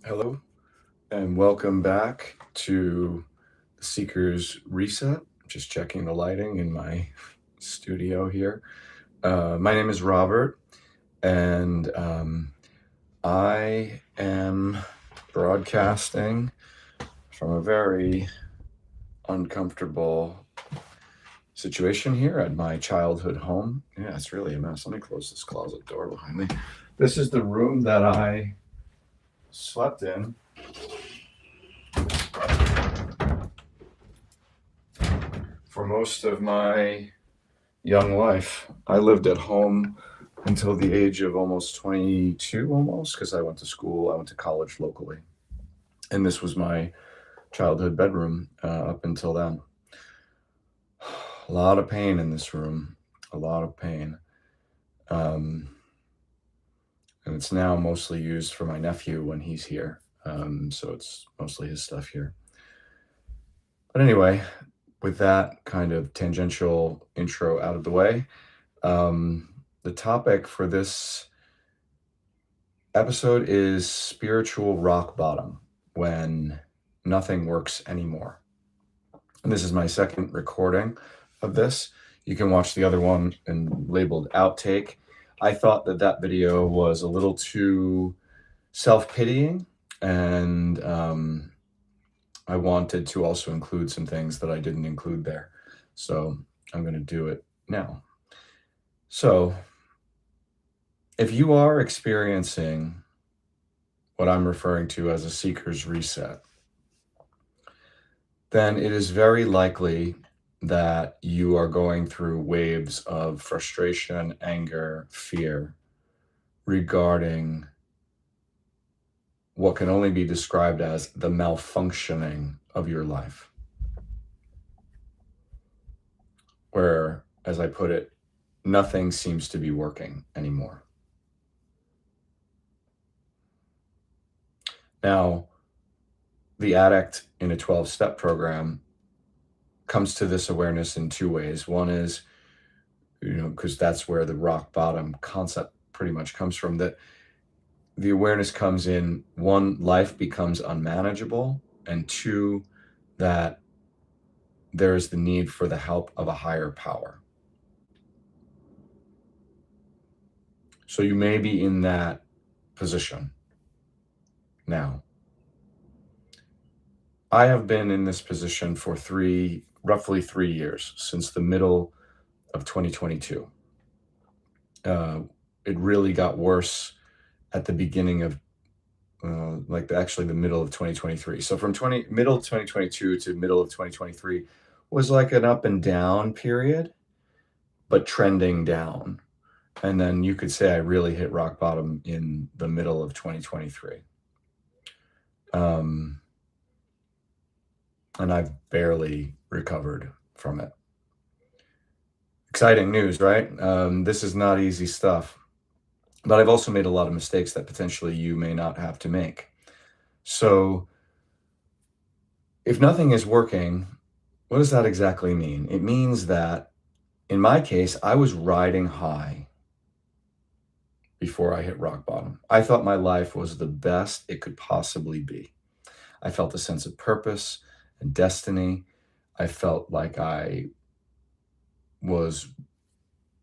Hello, and welcome back to the Seeker's Reset. Just checking the lighting in my studio here. My name is Robert, and I am broadcasting from a very uncomfortable situation here at my childhood home. Yeah, it's really a mess. Let me close this closet door behind me. This is the room that I slept in for most of my young life. I lived at home until the age of almost 22, almost, because I went to school, I went to college locally. And this was my childhood bedroom up until then. A lot of pain in this room, a lot of pain. And it's now mostly used for my nephew when he's here. So it's mostly his stuff here. But anyway, with that kind of tangential intro out of the way, the topic for this episode is spiritual rock bottom, when nothing works anymore. And this is my second recording of this. You can watch the other one and labeled outtake. I thought that video was a little too self-pitying, and I wanted to also include some things that I didn't include there. So I'm going to do it now. So if you are experiencing what I'm referring to as a seeker's reset, then it is very likely that you are going through waves of frustration, anger, fear regarding what can only be described as the malfunctioning of your life. Where, as I put it, nothing seems to be working anymore. Now, the addict in a 12-step program comes to this awareness in two ways. One is, because that's where the rock bottom concept pretty much comes from, that the awareness comes in, one, life becomes unmanageable, and two, that there is the need for the help of a higher power. So you may be in that position now. I have been in this position for roughly 3 years, since the middle of 2022. It really got worse at the beginning of the middle of 2023. So from middle of 2022 to middle of 2023 was like an up and down period, but trending down. And then you could say I really hit rock bottom in the middle of 2023. And I've barely recovered from it. Exciting news, right? This is not easy stuff. But I've also made a lot of mistakes that potentially you may not have to make. So if nothing is working, what does that exactly mean? It means that, in my case, I was riding high before I hit rock bottom. I thought my life was the best it could possibly be. I felt a sense of purpose and destiny. I felt like I was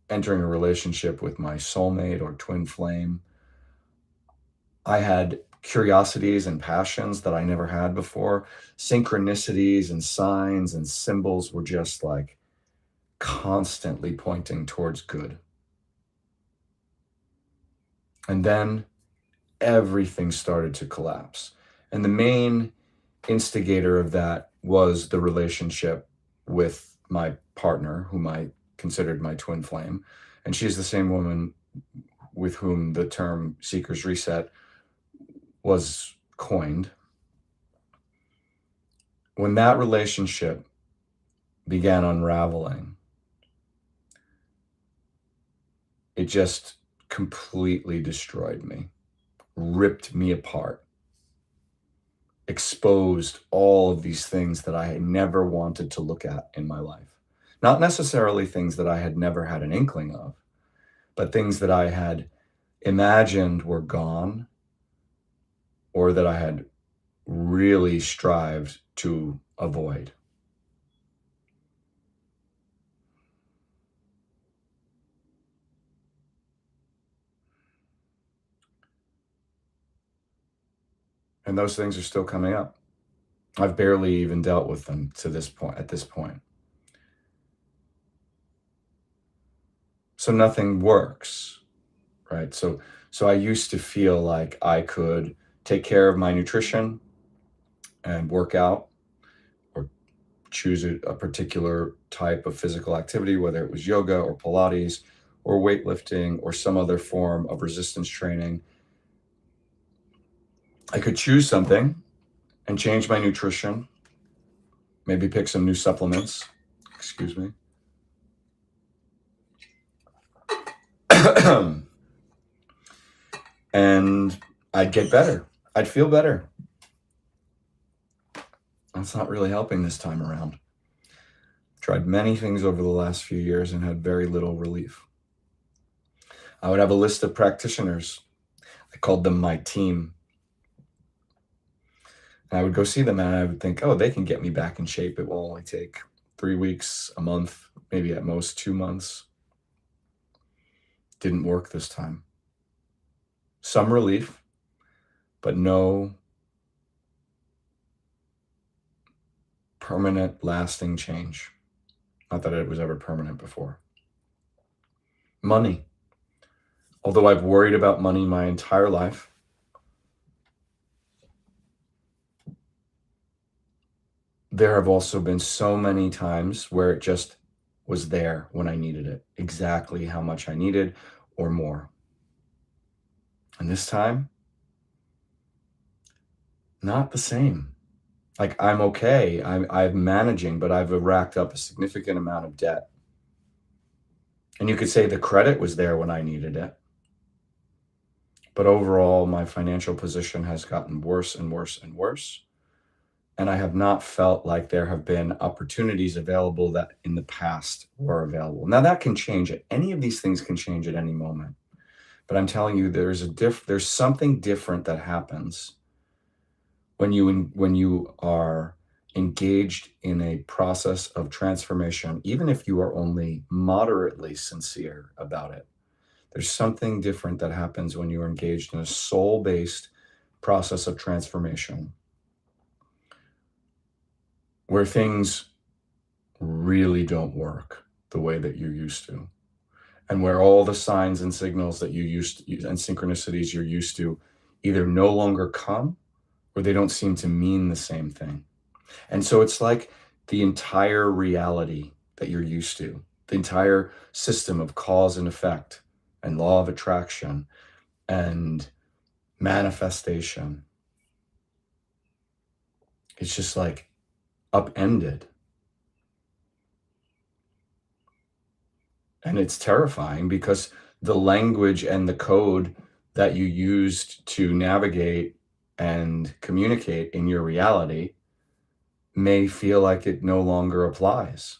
entering a relationship with my soulmate or twin flame. I had curiosities and passions that I never had before. Synchronicities and signs and symbols were just like constantly pointing towards good. And then everything started to collapse. And the main instigator of that was the relationship with my partner, whom I considered my twin flame. And she's the same woman with whom the term Seeker's Reset was coined. When that relationship began unraveling, it just completely destroyed me, ripped me apart, exposed all of these things that I had never wanted to look at in my life. Not necessarily things that I had never had an inkling of, but things that I had imagined were gone or that I had really strived to avoid. And those things are still coming up. I've barely even dealt with them to this point, at this point. So nothing works, right? So I used to feel like I could take care of my nutrition and work out or choose a particular type of physical activity, whether it was yoga or Pilates or weightlifting or some other form of resistance training. I could choose something and change my nutrition, maybe pick some new supplements, excuse me. And I'd get better. I'd feel better. That's not really helping this time around. Tried many things over the last few years and had very little relief. I would have a list of practitioners. I called them my team. And I would go see them and I would think, oh, they can get me back in shape. It will only take 3 weeks, a month, maybe at most 2 months. Didn't work this time. Some relief, but no permanent, lasting change. Not that it was ever permanent before. Money. Although I've worried about money my entire life, there have also been so many times where it just was there when I needed it, exactly how much I needed or more. And this time, not the same. Like, I'm okay. I'm managing, but I've racked up a significant amount of debt. And you could say the credit was there when I needed it. But overall, my financial position has gotten worse and worse and worse. And I have not felt like there have been opportunities available that in the past were available. Now that can change it. Any of these things can change at any moment. But I'm telling you, there's something different that happens when you are engaged in a process of transformation, even if you are only moderately sincere about it. There's something different that happens when you are engaged in a soul-based process of transformation, where things really don't work the way that you used to, and where all the signs and signals that you used to, and synchronicities you're used to either no longer come or they don't seem to mean the same thing. And so it's like the entire reality that you're used to, the entire system of cause and effect and law of attraction and manifestation, it's just like upended. And it's terrifying because the language and the code that you used to navigate and communicate in your reality may feel like it no longer applies.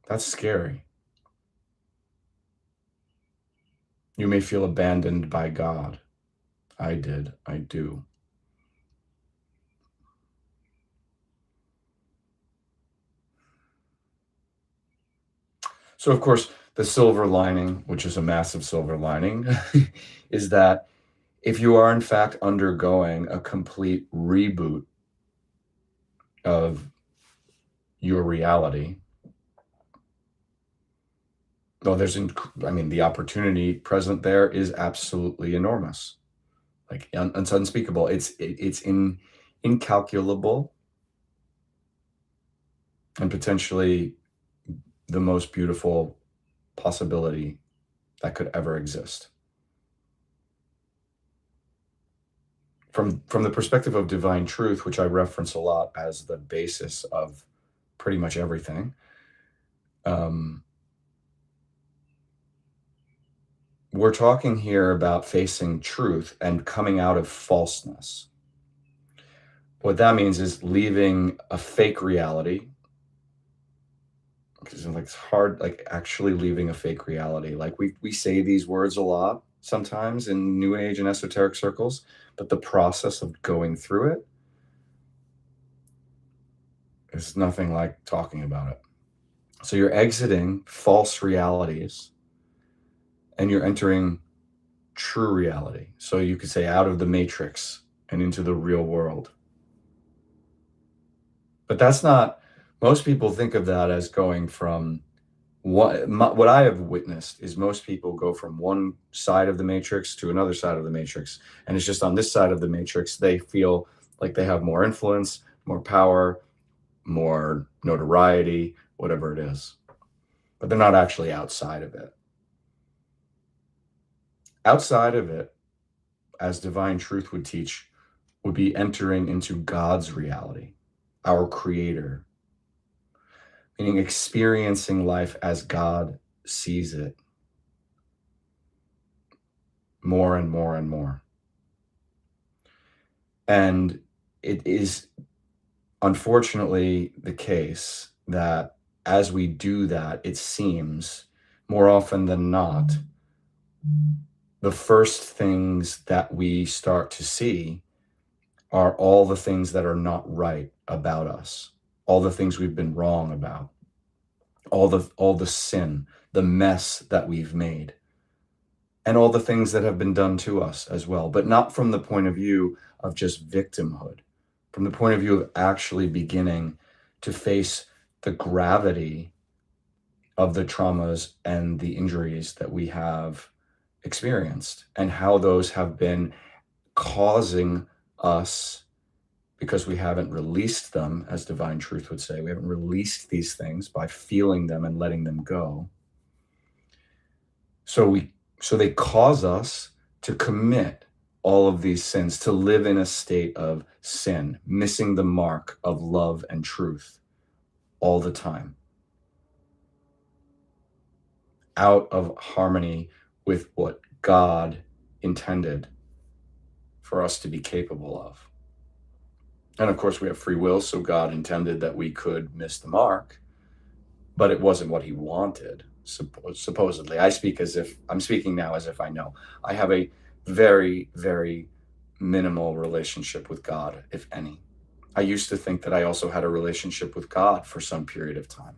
That's scary. You may feel abandoned by God. I did. I do. So, of course, the silver lining, which is a massive silver lining, is that if you are in fact undergoing a complete reboot of your reality, well, the opportunity present there is absolutely enormous. Like, it's unspeakable. It's incalculable and potentially the most beautiful possibility that could ever exist. From the perspective of divine truth, which I reference a lot as the basis of pretty much everything, we're talking here about facing truth and coming out of falseness. What that means is leaving a fake reality, because like it's hard, like actually leaving a fake reality. Like we say these words a lot sometimes in New Age and esoteric circles, but the process of going through it is nothing like talking about it. So you're exiting false realities and you're entering true reality. So you could say out of the matrix and into the real world. But that's not, most people think of that as going from what I have witnessed is most people go from one side of the matrix to another side of the matrix. And it's just on this side of the matrix, they feel like they have more influence, more power, more notoriety, whatever it is. But they're not actually outside of it. Outside of it, as divine truth would teach, would be entering into God's reality, our creator, meaning experiencing life as God sees it more and more and more. And it is unfortunately the case that as we do that, it seems more often than not, the first things that we start to see are all the things that are not right about us, all the things we've been wrong about, all the sin, the mess that we've made, and all the things that have been done to us as well, but not from the point of view of just victimhood, from the point of view of actually beginning to face the gravity of the traumas and the injuries that we have experienced and how those have been causing us, because we haven't released them, as divine truth would say, we haven't released these things by feeling them and letting them go. So they cause us to commit all of these sins, to live in a state of sin, missing the mark of love and truth all the time, out of harmony with what God intended for us to be capable of. And of course, we have free will, so God intended that we could miss the mark, but it wasn't what he wanted, supposedly. I'm speaking now as if I know. I have a very, very minimal relationship with God, if any. I used to think that I also had a relationship with God for some period of time,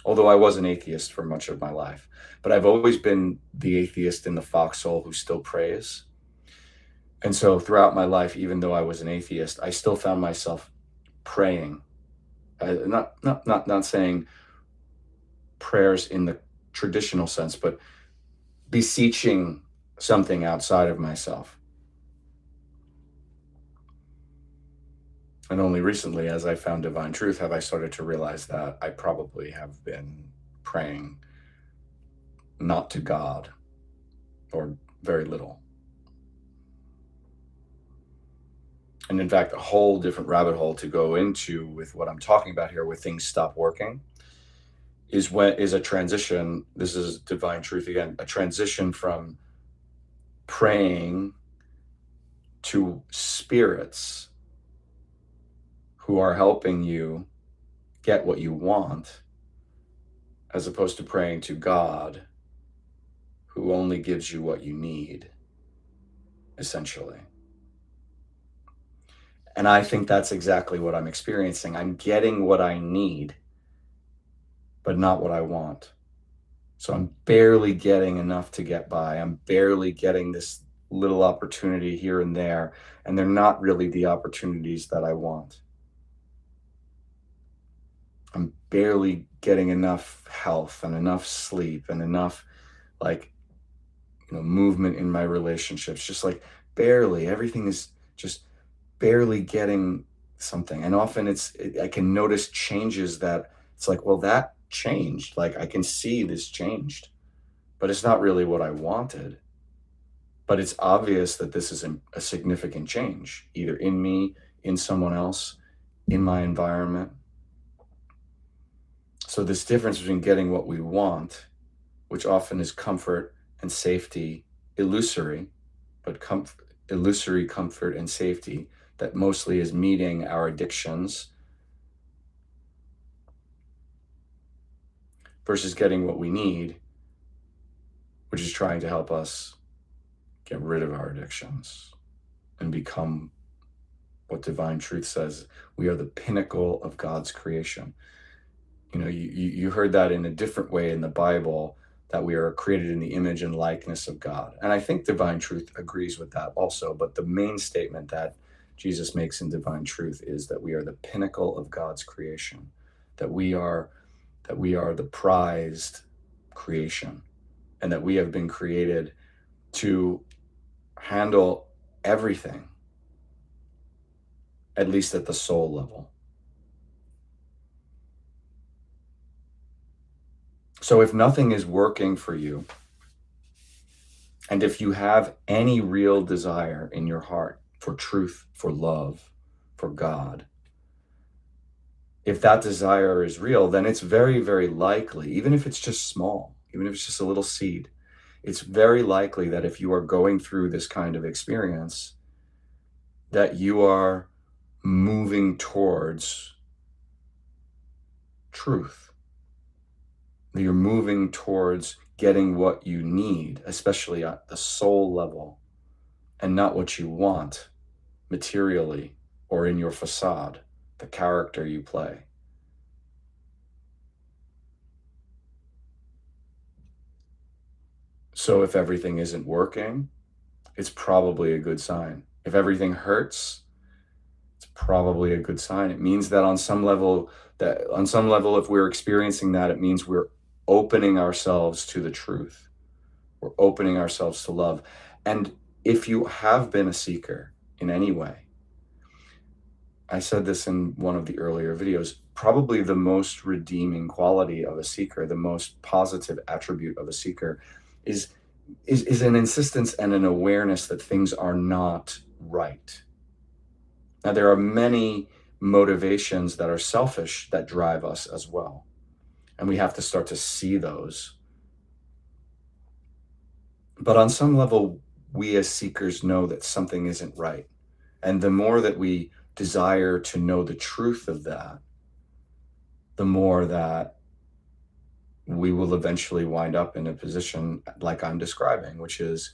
although I was an atheist for much of my life. But I've always been the atheist in the foxhole who still prays. And so throughout my life, even though I was an atheist, I still found myself praying. Not saying prayers in the traditional sense, but beseeching something outside of myself. And only recently, as I found divine truth, have I started to realize that I probably have been praying not to God, or very little. And in fact, a whole different rabbit hole to go into with what I'm talking about here, where things stop working, is a transition. This is divine truth again, a transition from praying to spirits who are helping you get what you want, as opposed to praying to God, who only gives you what you need, essentially. And I think that's exactly what I'm experiencing. I'm getting what I need, but not what I want. So I'm barely getting enough to get by. I'm barely getting this little opportunity here and there, and they're not really the opportunities that I want. I'm barely getting enough health and enough sleep and enough, movement in my relationships. Just like barely, everything is just barely getting something. And often I can notice changes that it's like, well, that changed. Like I can see this changed, but it's not really what I wanted. But it's obvious that this is a significant change, either in me, in someone else, in my environment. So this difference between getting what we want, which often is comfort and safety, illusory, but illusory comfort and safety, that mostly is meeting our addictions, versus getting what we need, which is trying to help us get rid of our addictions and become what divine truth says. We are the pinnacle of God's creation. You know, you heard that in a different way in the Bible, that we are created in the image and likeness of God. And I think divine truth agrees with that also. But the main statement that Jesus makes in divine truth is that we are the pinnacle of God's creation, that we are the prized creation, and that we have been created to handle everything, at least at the soul level. So if nothing is working for you, and if you have any real desire in your heart for truth, for love, for God, if that desire is real, then it's very, very likely, even if it's just small, even if it's just a little seed, it's very likely that if you are going through this kind of experience, that you are moving towards truth. You're moving towards getting what you need, especially at the soul level, and not what you want materially or in your facade, the character you play. So if everything isn't working, it's probably a good sign. If everything hurts, it's probably a good sign. It means that on some level, if we're experiencing that, it means we're opening ourselves to the truth. We're opening ourselves to love. And if you have been a seeker in any way, I said this in one of the earlier videos, probably the most redeeming quality of a seeker, the most positive attribute of a seeker is an insistence and an awareness that things are not right. Now, there are many motivations that are selfish that drive us as well. And we have to start to see those. But on some level, we as seekers know that something isn't right. And the more that we desire to know the truth of that, the more that we will eventually wind up in a position like I'm describing, which is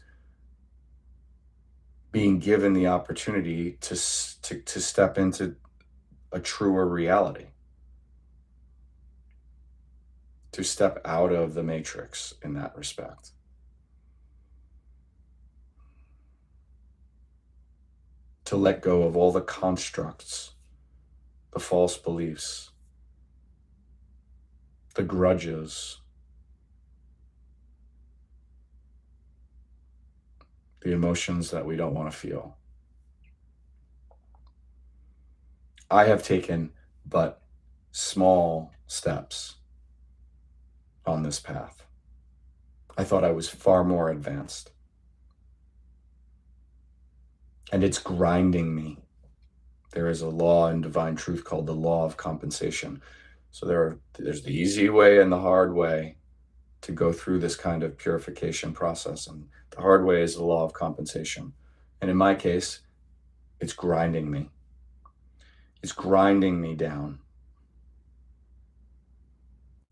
being given the opportunity to step into a truer reality, to step out of the matrix in that respect. To let go of all the constructs, the false beliefs, the grudges, the emotions that we don't want to feel. I have taken but small steps on this path. I thought I was far more advanced. And it's grinding me. There is a law in divine truth called the law of compensation. So there's the easy way and the hard way to go through this kind of purification process. And the hard way is the law of compensation. And in my case, it's grinding me. It's grinding me down.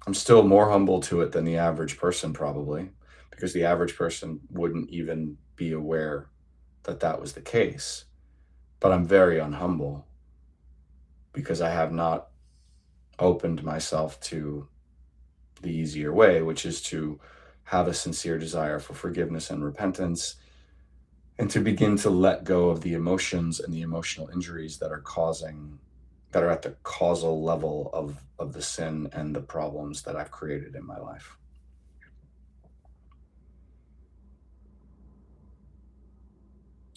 I'm still more humble to it than the average person, probably, because the average person wouldn't even be aware that that was the case. But I'm very unhumble because I have not opened myself to the easier way, which is to have a sincere desire for forgiveness and repentance, and to begin to let go of the emotions and the emotional injuries that are at the causal level of the sin and the problems that I've created in my life.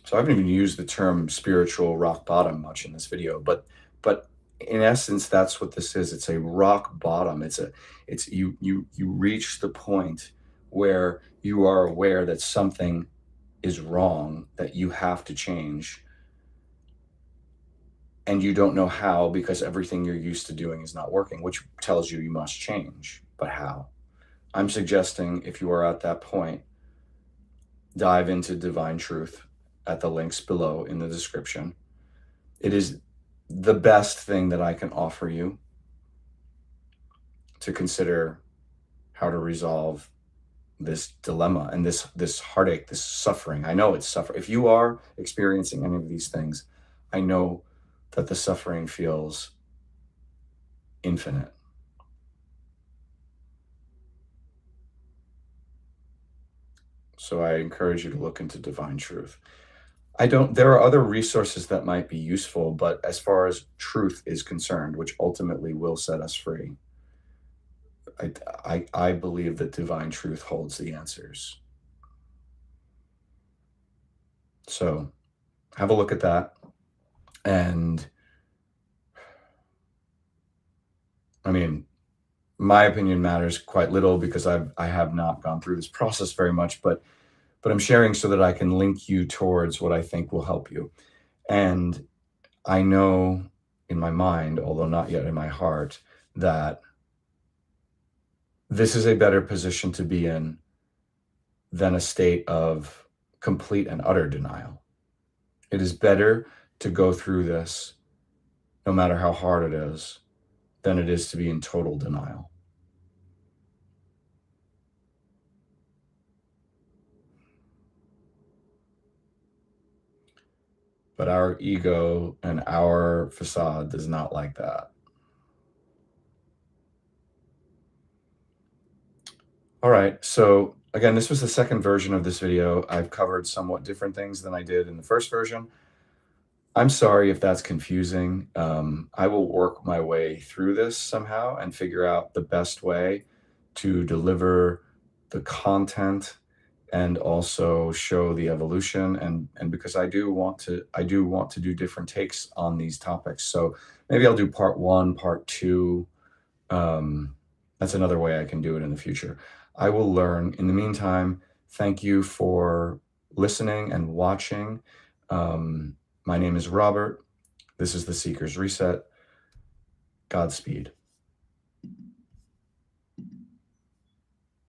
So I haven't even used the term spiritual rock bottom much in this video, but in essence, that's what this is. It's a rock bottom. It's you reach the point where you are aware that something is wrong, that you have to change, and you don't know how because everything you're used to doing is not working, which tells you must change. But how? I'm suggesting if you are at that point, dive into divine truth at the links below in the description. It is the best thing that I can offer you to consider how to resolve this dilemma and this heartache, this suffering. I know it's suffering. If you are experiencing any of these things, I know that the suffering feels infinite. So I encourage you to look into divine truth. There are other resources that might be useful, but as far as truth is concerned, which ultimately will set us free, I believe that divine truth holds the answers. So have a look at that. And I mean, my opinion matters quite little because I have not gone through this process very much, but I'm sharing so that I can link you towards what I think will help you. And I know in my mind, although not yet in my heart, that this is a better position to be in than a state of complete and utter denial. It is better to go through this, no matter how hard it is, than it is to be in total denial. But our ego and our facade does not like that. All right, so again, this was the second version of this video. I've covered somewhat different things than I did in the first version. I'm sorry if that's confusing. I will work my way through this somehow and figure out the best way to deliver the content and also show the evolution. And because I do want to do different takes on these topics. So maybe I'll do part 1, part 2. That's another way I can do it in the future. I will learn. In the meantime, thank you for listening and watching. My name is Robert. This is The Seeker's Reset. Godspeed.